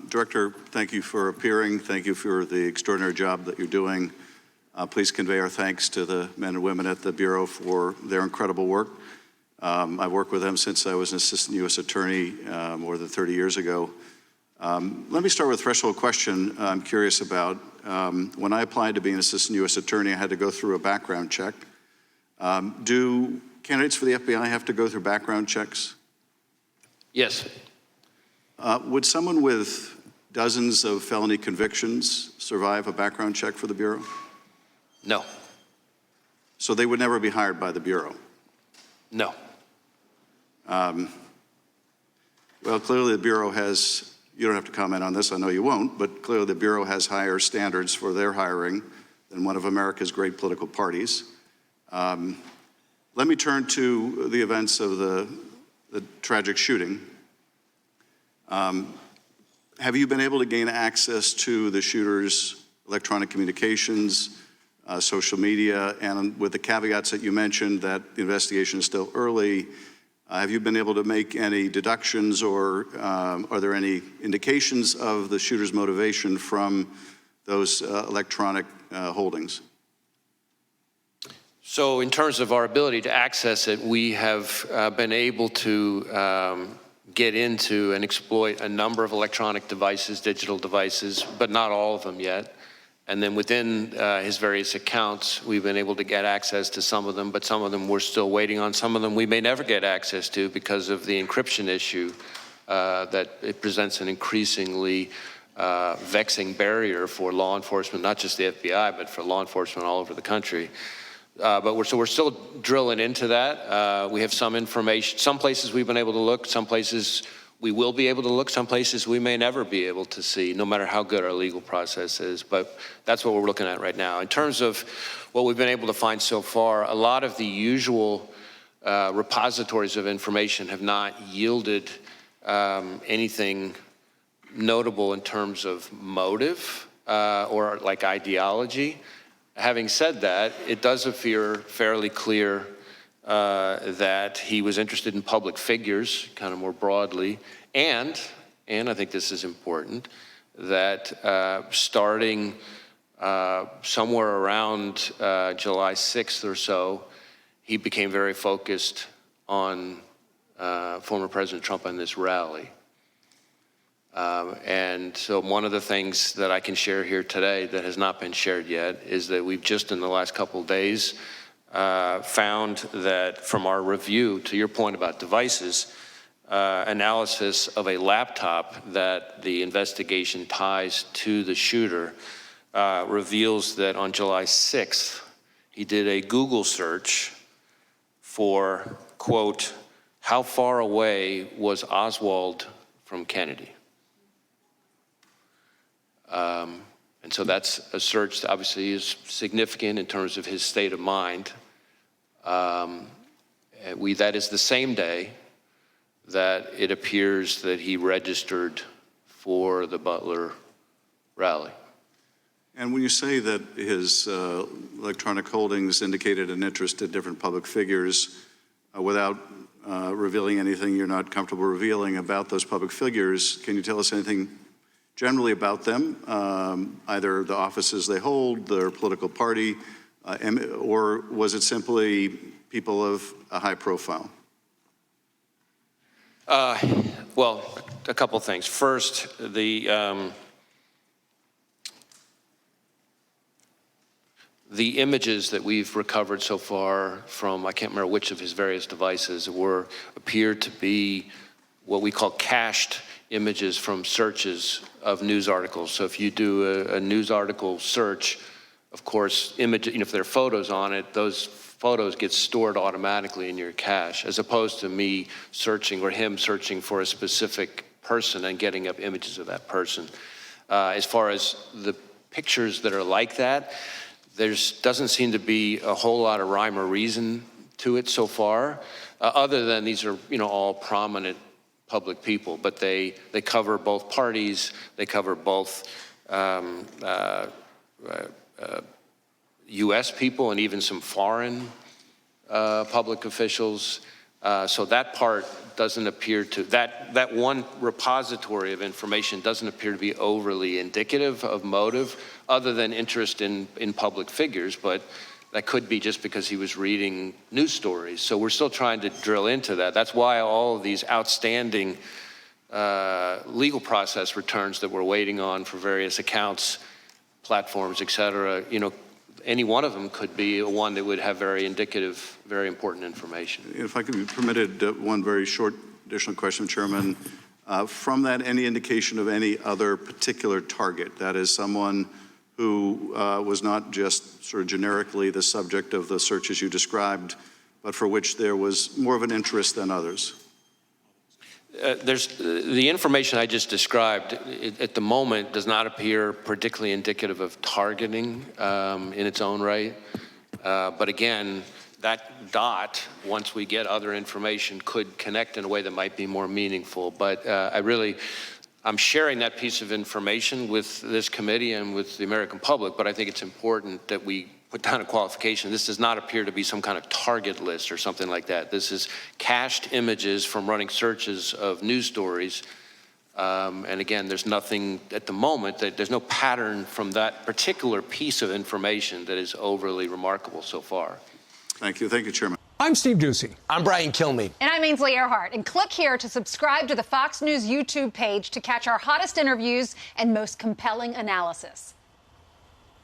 Director, thank you for appearing. Thank you for the extraordinary job that you're doing. Please convey our thanks to the men and women at the Bureau for their incredible work. I've worked with them since I was an assistant U.S. attorney more than 30 years ago. Let me start with a threshold question I'm curious about. When I applied to be an assistant U.S. attorney, I had to go through a background check. Do candidates for the FBI have to go through background checks? Yes. Would someone with dozens of felony convictions survive a background check for the Bureau? No. So they would never be hired by the Bureau? No. Well, clearly the Bureau has, you don't have to comment on this, I know you won't, but clearly the Bureau has higher standards for their hiring than one of America's great political parties. Let me turn to the events of the tragic shooting. Have you been able to gain access to the shooter's electronic communications, social media, and with the caveats that you mentioned that the investigation is still early, have you been able to make any deductions or are there any indications of the shooter's motivation from those electronic holdings? So in terms of our ability to access it, we have been able to get into and exploit a number of electronic devices, digital devices, but not all of them yet. And then within his various accounts, we've been able to get access to some of them, but some of them we're still waiting on. Some of them we may never get access to because of the encryption issue that it presents an increasingly vexing barrier for law enforcement, not just the FBI, but for law enforcement all over the country. But we're still drilling into that. We have some information. Some places we've been able to look, some places we will be able to look, some places we may never be able to see, no matter how good our legal process is. But that's what we're looking at right now. In terms of what we've been able to find so far, a lot of the usual repositories of information have not yielded anything notable in terms of motive or like ideology. Having said that, it does appear fairly clear that he was interested in public figures, kind of more broadly, and I think this is important, that starting somewhere around July 6th or so, he became very focused on former President Trump and this rally. And so one of the things that I can share here today that has not been shared yet is that we've just in the last couple of days found that from our review, to your point about devices, analysis of a laptop that the investigation ties to the shooter reveals that on July 6th, he did a Google search for, quote, how far away was Oswald from Kennedy? And so that's a search that obviously is significant in terms of his state of mind. That is the same day that it appears that he registered for the Butler rally. And when you say that his electronic holdings indicated an interest in different public figures, without revealing anything you're not comfortable revealing about those public figures, can you tell us anything generally about them, either the offices they hold, their political party, or was it simply people of a high profile? Well, a couple things. First, the images that we've recovered so far from, I can't remember which of his various devices, appeared to be what we call cached images from searches of news articles. So if you do a news article search, of course, if there are photos on it, those photos get stored automatically in your cache, as opposed to me searching or him searching for a specific person and getting up images of that person. As far as the pictures that are like that, there doesn't seem to be a whole lot of rhyme or reason to it so far, other than these are all prominent public people, but they cover both parties, they cover both U.S. people and even some foreign public officials. So that part doesn't appear to, that one repository of information doesn't appear to be overly indicative of motive, other than interest in public figures, but that could be just because he was reading news stories. So we're still trying to drill into that. That's why all of these outstanding legal process returns that we're waiting on for various accounts, platforms, et cetera, you know, any one of them could be one that would have very indicative, very important information. If I could be permitted one very short additional question, Chairman. From that, any indication of any other particular target? That is someone who was not just sort of generically the subject of the searches you described, but for which there was more of an interest than others? There's the information I just described at the moment does not appear particularly indicative of targeting in its own right. But again, that dot, once we get other information, could connect in a way that might be more meaningful. But I'm sharing that piece of information with this committee and with the American public, but I think it's important that we put down a qualification. This does not appear to be some kind of target list or something like that. This is cached images from running searches of news stories. And again, there's nothing at the moment, there's no pattern from that particular piece of information that is overly remarkable so far. Thank you. Thank you, Chairman. I'm Steve Doocy. I'm Brian Kilmeade. And I'm Ainsley Earhart. And click here to subscribe to the Fox News YouTube page to catch our hottest interviews and most compelling analysis.